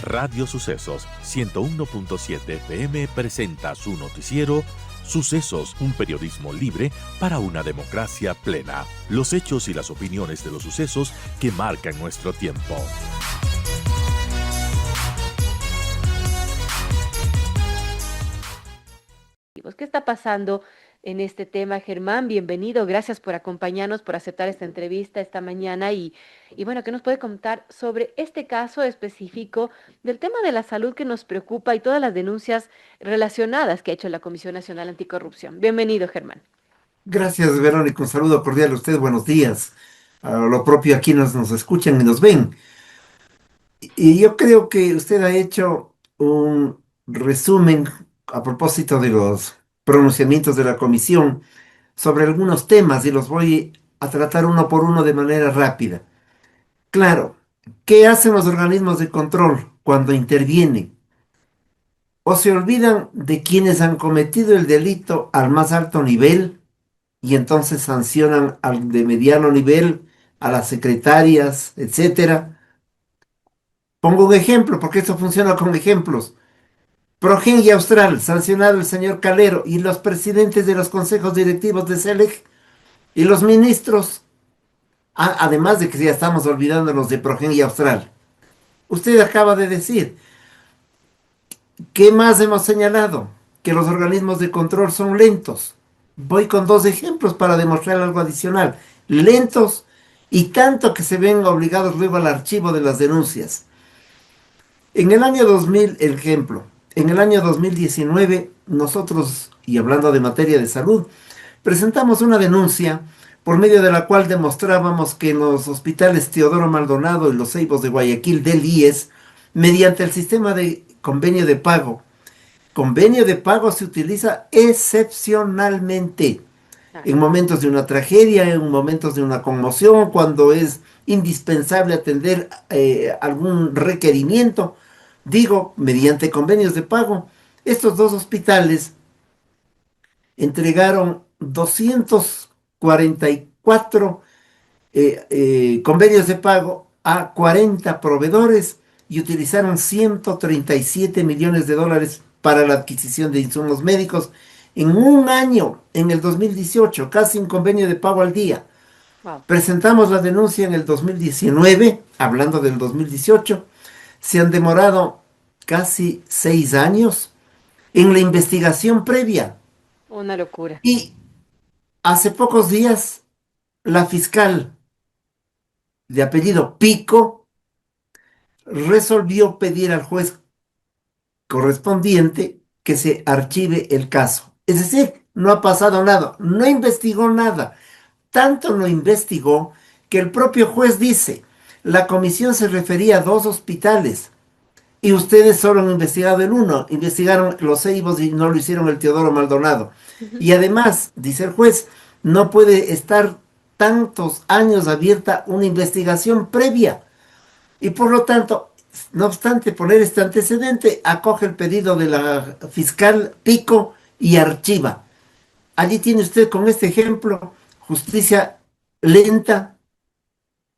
Radio Sucesos 101.7 FM presenta su noticiero Sucesos, un periodismo libre para una democracia plena. Los hechos y las opiniones de los sucesos que marcan nuestro tiempo. ¿Qué está pasando en este tema, Germán? Bienvenido, gracias por acompañarnos, por aceptar esta entrevista esta mañana y bueno, ¿qué nos puede contar sobre este caso específico del tema de la salud que nos preocupa y todas las denuncias relacionadas que ha hecho la Comisión Nacional Anticorrupción? Bienvenido, Germán. Gracias, Verónica. Un saludo cordial a usted. Buenos días. A lo propio a quienes nos escuchan y nos ven. Y yo creo que usted ha hecho un resumen a propósito de los pronunciamientos de la comisión sobre algunos temas y los voy a tratar uno por uno de manera rápida. Claro, ¿qué hacen los organismos de control cuando intervienen? O se olvidan de quienes han cometido el delito al más alto nivel y entonces sancionan al de mediano nivel, a las secretarias, etcétera. Pongo un ejemplo, porque esto funciona con ejemplos. Progen y Austral, sancionado el señor Calero y los presidentes de los consejos directivos de SELEC y los ministros, además de que ya estamos olvidándonos de Progen y Austral. Usted acaba de decir, ¿qué más hemos señalado? Que los organismos de control son lentos. Voy con dos ejemplos para demostrar algo adicional. Lentos y tanto que se ven obligados luego al archivo de las denuncias. En el año 2000, ejemplo, en el año 2019, nosotros, y hablando de materia de salud, presentamos una denuncia por medio de la cual demostrábamos que en los hospitales Teodoro Maldonado y los Ceibos de Guayaquil del IES, mediante el sistema de convenio de pago se utiliza excepcionalmente en momentos de una tragedia, en momentos de una conmoción, cuando es indispensable atender algún requerimiento. Digo, mediante convenios de pago, estos dos hospitales entregaron 244 convenios de pago a 40 proveedores y utilizaron 137 millones de dólares para la adquisición de insumos médicos en un año, en el 2018, casi un convenio de pago al día. Wow. Presentamos la denuncia en el 2019, hablando del 2018, se han demorado casi 6 años en la investigación previa. Una locura. Y hace pocos días, la fiscal de apellido Pico resolvió pedir al juez correspondiente que se archive el caso. Es decir, no ha pasado nada, no investigó nada. Tanto no investigó que el propio juez dice, la comisión se refería a 2 hospitales y ustedes solo han investigado el uno, investigaron los Ceibos y no lo hicieron el Teodoro Maldonado. Y además, dice el juez, no puede estar tantos años abierta una investigación previa. Y por lo tanto, no obstante poner este antecedente, acoge el pedido de la fiscal Pico y archiva. Allí tiene usted con este ejemplo justicia lenta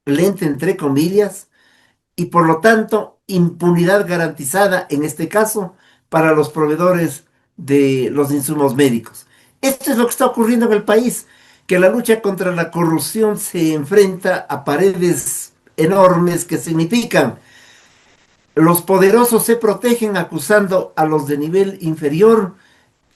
entre comillas, y por lo tanto impunidad garantizada en este caso para los proveedores de los insumos médicos. Esto es lo que está ocurriendo en el país, que la lucha contra la corrupción se enfrenta a paredes enormes que significan los poderosos se protegen acusando a los de nivel inferior,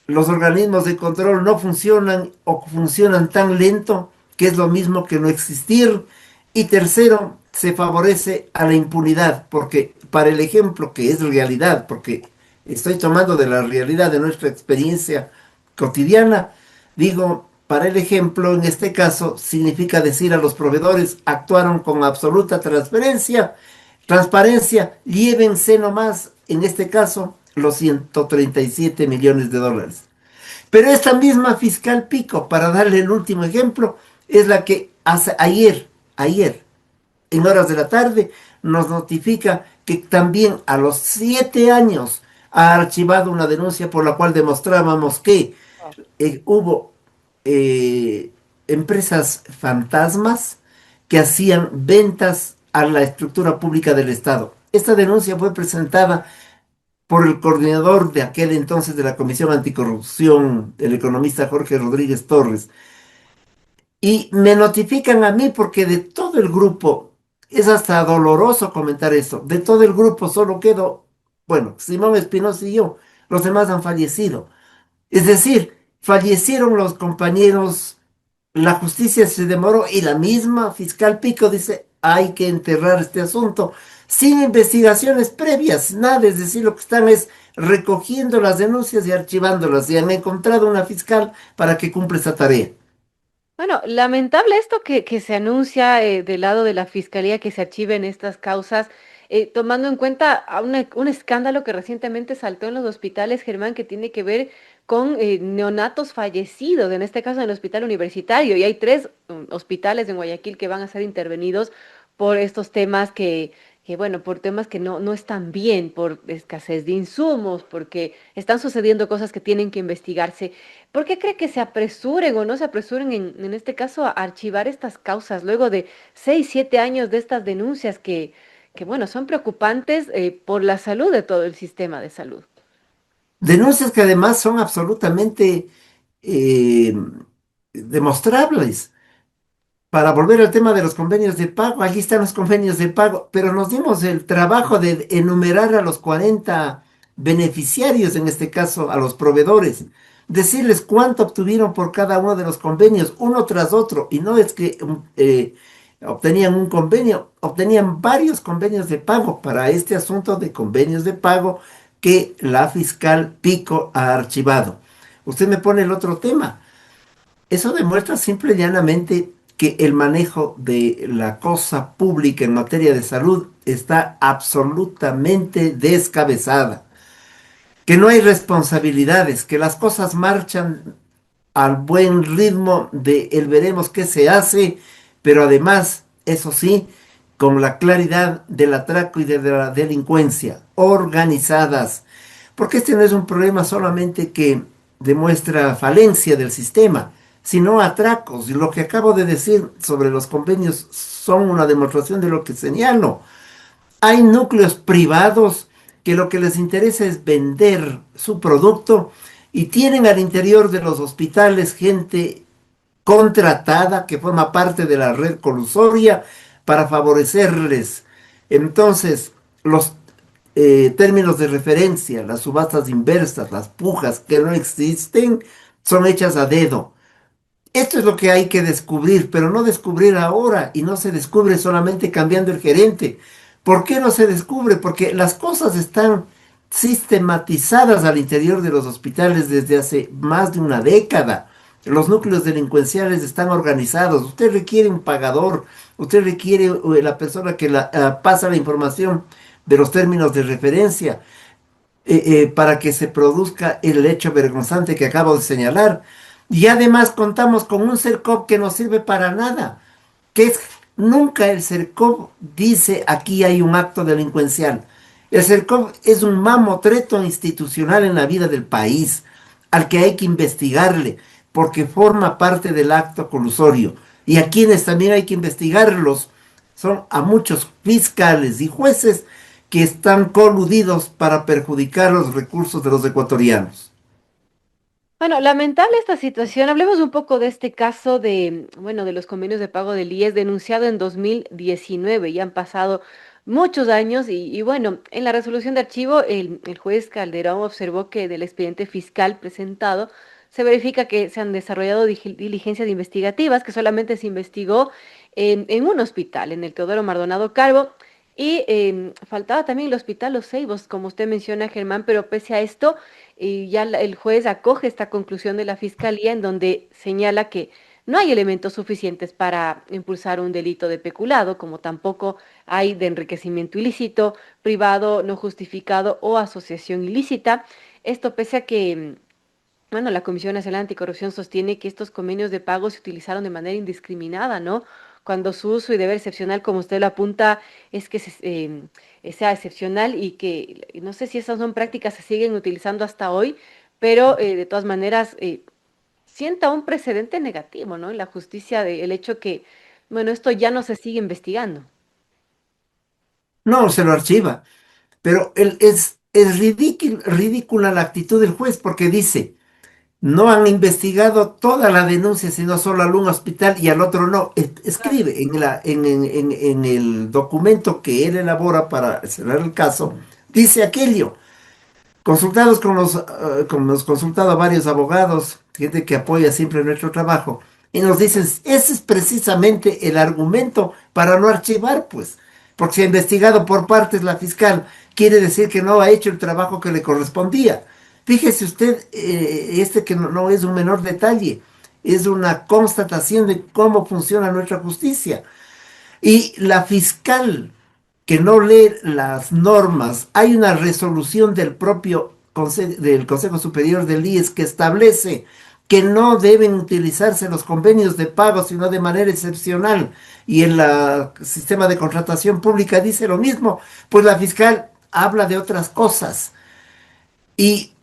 los organismos de control no funcionan o funcionan tan lento que es lo mismo que no existir, y tercero, se favorece a la impunidad, porque para el ejemplo que es realidad, porque estoy tomando de la realidad de nuestra experiencia cotidiana, digo, para el ejemplo, en este caso, significa decir a los proveedores, actuaron con absoluta transparencia, llévense nomás, en este caso, los 137 millones de dólares. Pero esta misma fiscal Pico, para darle el último ejemplo, es la que hace ayer, en horas de la tarde, nos notifica que también a los 7 años ha archivado una denuncia por la cual demostrábamos que hubo empresas fantasmas que hacían ventas a la estructura pública del Estado. Esta denuncia fue presentada por el coordinador de aquel entonces de la Comisión Anticorrupción, el economista Jorge Rodríguez Torres. Y me notifican a mí porque de todo el grupo, es hasta doloroso comentar eso, de todo el grupo solo quedo, bueno, Simón Espinosa y yo, los demás han fallecido. Es decir, fallecieron los compañeros, la justicia se demoró y la misma fiscal Pico dice, hay que enterrar este asunto sin investigaciones previas, nada, es decir, lo que están es recogiendo las denuncias y archivándolas y han encontrado una fiscal para que cumpla esa tarea. Bueno, lamentable esto que se anuncia del lado de la fiscalía que se archiven estas causas, tomando en cuenta un escándalo que recientemente saltó en los hospitales, Germán, que tiene que ver con neonatos fallecidos, en este caso en el hospital universitario, y hay tres hospitales en Guayaquil que van a ser intervenidos por estos temas bueno, por temas que no están bien, por escasez de insumos, porque están sucediendo cosas que tienen que investigarse. ¿Por qué cree que se apresuren o no se apresuren en este caso a archivar estas causas luego de 6, 7 años de estas denuncias bueno, son preocupantes por la salud de todo el sistema de salud? Denuncias que además son absolutamente eh, demostrables. Para volver al tema de los convenios de pago, allí están los convenios de pago, pero nos dimos el trabajo de enumerar a los 40 beneficiarios, en este caso a los proveedores, decirles cuánto obtuvieron por cada uno de los convenios, uno tras otro, y no es que obtenían un convenio, obtenían varios convenios de pago para este asunto de convenios de pago que la fiscal Pico ha archivado. Usted me pone el otro tema. Eso demuestra simple y llanamente que el manejo de la cosa pública en materia de salud está absolutamente descabezada, que no hay responsabilidades, que las cosas marchan al buen ritmo de el veremos qué se hace, pero además, eso sí, con la claridad del atraco y de la delincuencia, organizadas, porque este no es un problema solamente que demuestra falencia del sistema, sino atracos. Y lo que acabo de decir sobre los convenios son una demostración de lo que señalo. Hay núcleos privados que lo que les interesa es vender su producto y tienen al interior de los hospitales gente contratada que forma parte de la red colusoria para favorecerles. Entonces, los términos de referencia, las subastas inversas, las pujas que no existen, son hechas a dedo. Esto es lo que hay que descubrir, pero no descubrir ahora y no se descubre solamente cambiando el gerente. ¿Por qué no se descubre? Porque las cosas están sistematizadas al interior de los hospitales desde hace más de una década. Los núcleos delincuenciales están organizados. Usted requiere un pagador, usted requiere la persona que pasa la información de los términos de referencia para que se produzca el hecho vergonzante que acabo de señalar. Y además contamos con un CERCOP que no sirve para nada, que es, nunca el CERCOP dice aquí hay un acto delincuencial. El CERCOP es un mamotreto institucional en la vida del país, al que hay que investigarle, porque forma parte del acto colusorio. Y a quienes también hay que investigarlos son a muchos fiscales y jueces que están coludidos para perjudicar los recursos de los ecuatorianos. Bueno, lamentable esta situación. Hablemos un poco de este caso bueno, de los convenios de pago del IES denunciado en 2019. Ya han pasado muchos años y bueno, en la resolución de archivo, el juez Calderón observó que del expediente fiscal presentado se verifica que se han desarrollado diligencias investigativas, que solamente se investigó en un hospital, en el Teodoro Mardonado Calvo. Y faltaba también el hospital Los Ceibos, como usted menciona, Germán, pero pese a esto, y ya el juez acoge esta conclusión de la fiscalía en donde señala que no hay elementos suficientes para impulsar un delito de peculado, como tampoco hay de enriquecimiento ilícito, privado, no justificado o asociación ilícita. Esto pese a que bueno, la Comisión Nacional Anticorrupción sostiene que estos convenios de pago se utilizaron de manera indiscriminada, ¿no? Cuando su uso y deber excepcional, como usted lo apunta, es que sea excepcional y que no sé si esas son prácticas que se siguen utilizando hasta hoy, pero de todas maneras sienta un precedente negativo, ¿no? En la justicia el hecho que, bueno, esto ya no se sigue investigando. No, se lo archiva. Pero es ridícula la actitud del juez porque dice, no han investigado toda la denuncia, sino solo al un hospital y al otro no. Escribe en el documento que él elabora para cerrar el caso, dice aquello. Consultados con los consultado a varios abogados, gente que apoya siempre nuestro trabajo, y nos dicen, ese es precisamente el argumento para no archivar, pues, porque si ha investigado por partes la fiscal, quiere decir que no ha hecho el trabajo que le correspondía. Fíjese usted, este que no es un menor detalle, es una constatación de cómo funciona nuestra justicia. Y la fiscal que no lee las normas, hay una resolución del propio del Consejo Superior del IES que establece que no deben utilizarse los convenios de pago sino de manera excepcional, y el sistema de contratación pública dice lo mismo, pues la fiscal habla de otras cosas y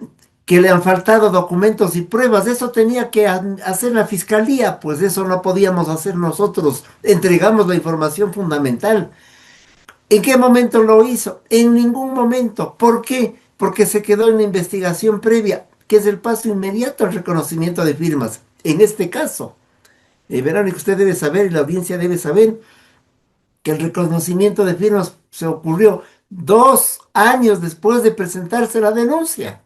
que le han faltado documentos y pruebas. Eso tenía que hacer la fiscalía, pues eso no podíamos hacer nosotros. Entregamos la información fundamental. ¿En qué momento lo hizo? En ningún momento. ¿Por qué? Porque se quedó en la investigación previa, que es el paso inmediato al reconocimiento de firmas. En este caso, Verónica, usted debe saber y la audiencia debe saber que el reconocimiento de firmas se ocurrió 2 años después de presentarse la denuncia.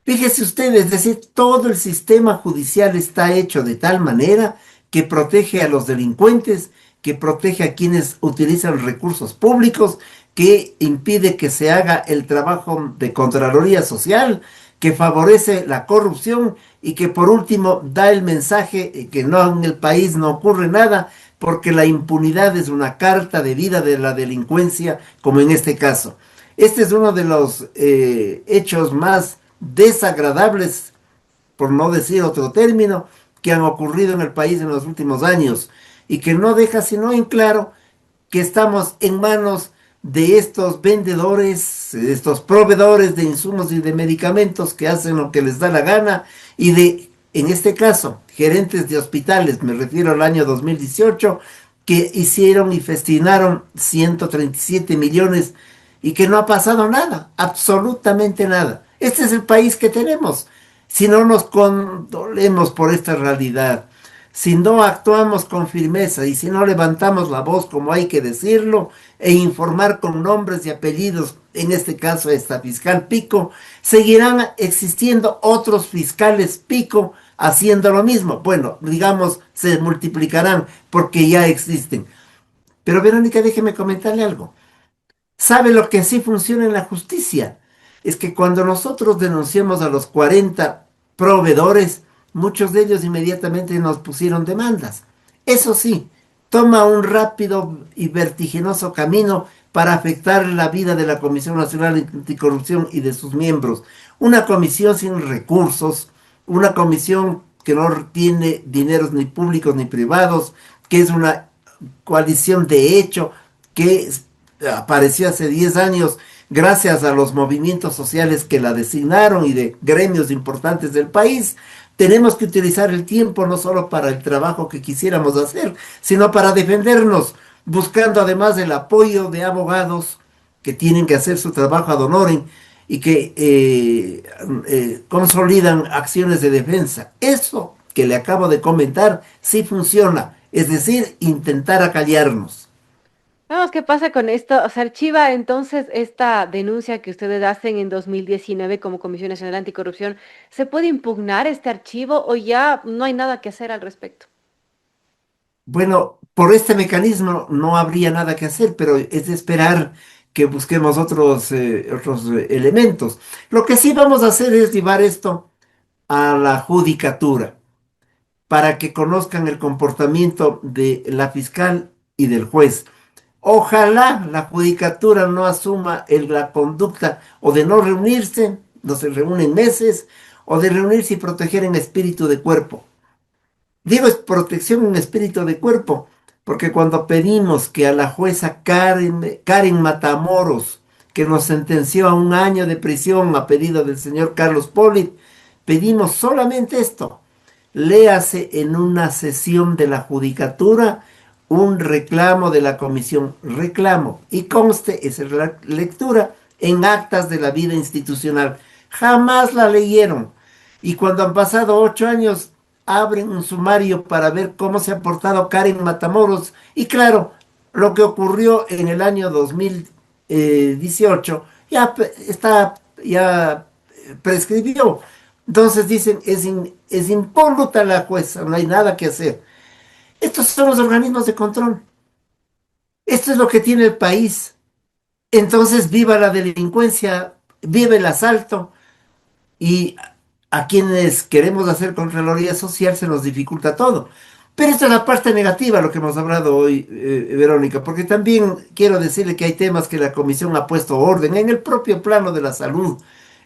Fíjese usted, es decir, todo el sistema judicial está hecho de tal manera que protege a los delincuentes, que protege a quienes utilizan recursos públicos, que impide que se haga el trabajo de Contraloría Social, que favorece la corrupción y que por último da el mensaje que no, en el país no ocurre nada porque la impunidad es una carta de vida de la delincuencia, como en este caso. Este es uno de los hechos más desagradables, por no decir otro término, que han ocurrido en el país en los últimos años y que no deja sino en claro que estamos en manos de estos vendedores, de estos proveedores de insumos y de medicamentos que hacen lo que les da la gana y de, en este caso, gerentes de hospitales, me refiero al año 2018, que hicieron y festinaron 137 millones y que no ha pasado nada, absolutamente nada. Este es el país que tenemos. Si no nos condolemos por esta realidad, si no actuamos con firmeza y si no levantamos la voz como hay que decirlo e informar con nombres y apellidos, en este caso esta fiscal Pico, seguirán existiendo otros fiscales Pico haciendo lo mismo. Bueno, digamos, se multiplicarán porque ya existen. Pero Verónica, déjeme comentarle algo. ¿Sabe lo que así funciona en la justicia? Es que cuando nosotros denunciamos a los 40 proveedores, muchos de ellos inmediatamente nos pusieron demandas. Eso sí, toma un rápido y vertiginoso camino para afectar la vida de la Comisión Nacional Anticorrupción y de sus miembros. Una comisión sin recursos, una comisión que no tiene dineros ni públicos ni privados, que es una coalición de hecho que apareció hace 10 años gracias a los movimientos sociales que la designaron y de gremios importantes del país. Tenemos que utilizar el tiempo no solo para el trabajo que quisiéramos hacer, sino para defendernos, buscando además el apoyo de abogados que tienen que hacer su trabajo ad honorem y que consolidan acciones de defensa. Eso que le acabo de comentar sí funciona, es decir, intentar acallarnos. Vamos, ¿qué pasa con esto? ¿Se archiva entonces esta denuncia que ustedes hacen en 2019 como Comisión Nacional Anticorrupción? ¿Se puede impugnar este archivo o ya no hay nada que hacer al respecto? Bueno, por este mecanismo no habría nada que hacer, pero es de esperar que busquemos otros elementos. Lo que sí vamos a hacer es llevar esto a la judicatura para que conozcan el comportamiento de la fiscal y del juez. Ojalá la judicatura no asuma la conducta o de no reunirse, no se reúnen meses, o de reunirse y proteger en espíritu de cuerpo. Digo, es protección en espíritu de cuerpo, porque cuando pedimos que a la jueza Karen Matamoros, que nos sentenció a 1 año de prisión a pedido del señor Carlos Polit, pedimos solamente esto: léase en una sesión de la judicatura un reclamo de la comisión, reclamo, y conste, esa es la lectura en actas de la vida institucional. Jamás la leyeron. Y cuando han pasado 8 años, abren un sumario para ver cómo se ha portado Karen Matamoros. Y claro, lo que ocurrió en el año 2018 ya está, ya prescribió. Entonces dicen, es impoluta la jueza, no hay nada que hacer. Estos son los organismos de control. Esto es lo que tiene el país. Entonces, viva la delincuencia, viva el asalto y a quienes queremos hacer Contraloría Social se nos dificulta todo. Pero esta es la parte negativa, lo que hemos hablado hoy, Verónica, porque también quiero decirle que hay temas que la Comisión ha puesto orden en el propio plano de la salud.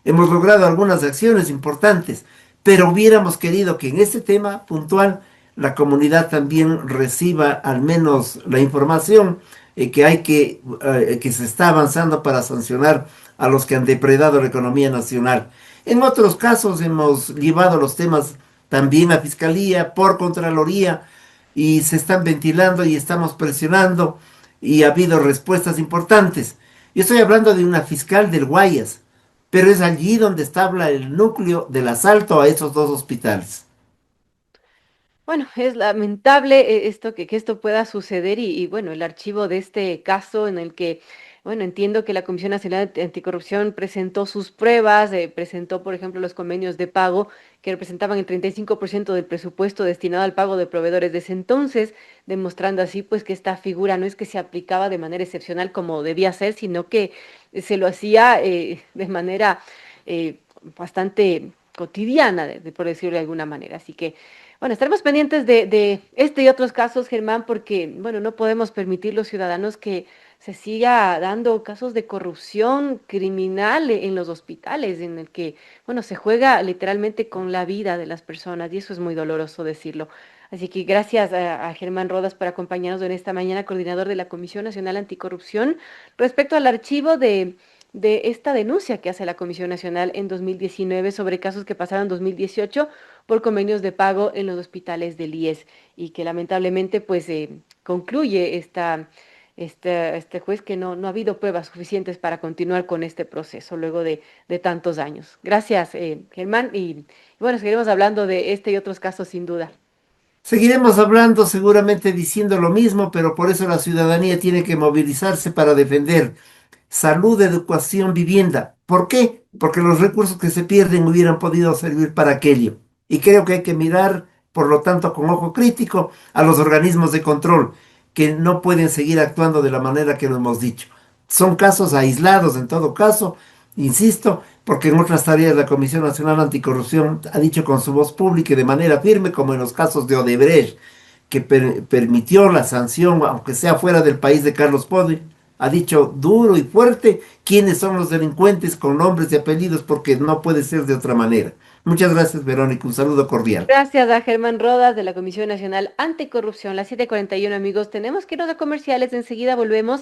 Hemos logrado algunas acciones importantes, pero hubiéramos querido que en este tema puntual la comunidad también reciba al menos la información que se está avanzando para sancionar a los que han depredado la economía nacional. En otros casos hemos llevado los temas también a Fiscalía, por Contraloría, y se están ventilando y estamos presionando y ha habido respuestas importantes. Yo estoy hablando de una fiscal del Guayas, pero es allí donde está el núcleo del asalto a esos dos hospitales. Bueno, es lamentable esto que esto pueda suceder y bueno, el archivo de este caso en el que, bueno, entiendo que la Comisión Nacional Anticorrupción presentó sus pruebas, presentó, por ejemplo, los convenios de pago que representaban el 35% del presupuesto destinado al pago de proveedores de ese entonces, demostrando así pues que esta figura no es que se aplicaba de manera excepcional como debía ser, sino que se lo hacía de manera bastante cotidiana, por decirlo de alguna manera. Así que bueno, estaremos pendientes de este y otros casos, Germán, porque, bueno, no podemos permitir los ciudadanos que se siga dando casos de corrupción criminal en los hospitales, en el que, bueno, se juega literalmente con la vida de las personas y eso es muy doloroso decirlo. Así que gracias a Germán Rodas por acompañarnos en esta mañana, coordinador de la Comisión Nacional Anticorrupción, respecto al archivo de esta denuncia que hace la Comisión Nacional en 2019 sobre casos que pasaron en 2018 por convenios de pago en los hospitales del IES y que lamentablemente pues concluye este juez que no ha habido pruebas suficientes para continuar con este proceso luego de tantos años. Gracias, Germán, y bueno, seguiremos hablando de este y otros casos sin duda. Seguiremos hablando, seguramente diciendo lo mismo, pero por eso la ciudadanía tiene que movilizarse para defender salud, educación, vivienda. ¿Por qué? Porque los recursos que se pierden hubieran podido servir para aquello. Y creo que hay que mirar, por lo tanto, con ojo crítico a los organismos de control, que no pueden seguir actuando de la manera que lo hemos dicho. Son casos aislados en todo caso, insisto, porque en otras tareas la Comisión Nacional Anticorrupción ha dicho con su voz pública y de manera firme, como en los casos de Odebrecht, que permitió la sanción, aunque sea fuera del país de Carlos Podri, ha dicho duro y fuerte quiénes son los delincuentes con nombres y apellidos, porque no puede ser de otra manera. Muchas gracias, Verónica. Un saludo cordial. Gracias a Germán Rodas de la Comisión Nacional Anticorrupción. Las 7:41, amigos. Tenemos que irnos a comerciales. Enseguida volvemos